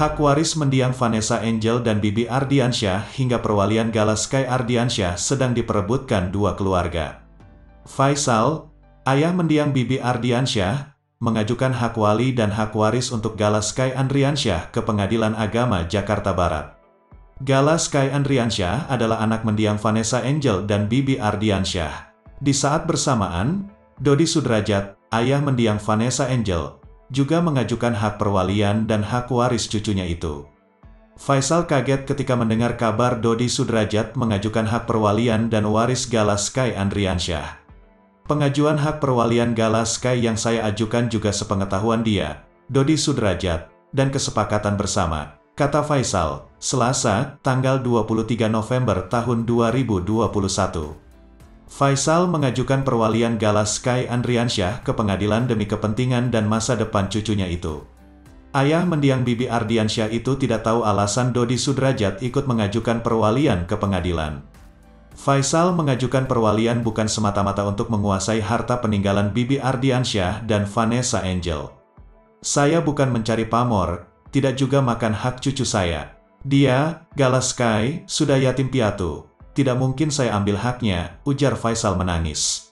Hak waris mendiang Vanessa Angel dan Bibi Ardiansyah hingga perwalian Gala Sky Ardiansyah sedang diperebutkan dua keluarga. Faisal, ayah mendiang Bibi Ardiansyah, mengajukan hak wali dan hak waris untuk Gala Sky Andriansyah ke Pengadilan Agama Jakarta Barat. Gala Sky Andriansyah adalah anak mendiang Vanessa Angel dan Bibi Ardiansyah. Di saat bersamaan, Dodi Sudrajat, ayah mendiang Vanessa Angel, juga mengajukan hak perwalian dan hak waris cucunya itu. Faisal kaget ketika mendengar kabar Dodi Sudrajat mengajukan hak perwalian dan waris Gala Sky Andriansyah. Pengajuan hak perwalian Gala Sky yang saya ajukan juga sepengetahuan dia, Dodi Sudrajat, dan kesepakatan bersama, kata Faisal, Selasa, tanggal 23 November tahun 2021. Faisal mengajukan perwalian Gala Sky Andriansyah ke pengadilan demi kepentingan dan masa depan cucunya itu. Ayah mendiang Bibi Ardiansyah itu tidak tahu alasan Dodi Sudrajat ikut mengajukan perwalian ke pengadilan. Faisal mengajukan perwalian bukan semata-mata untuk menguasai harta peninggalan Bibi Ardiansyah dan Vanessa Angel. Saya bukan mencari pamor, tidak juga makan hak cucu saya. Dia, Gala Sky, sudah yatim piatu. Tidak mungkin saya ambil haknya, ujar Faisal menangis.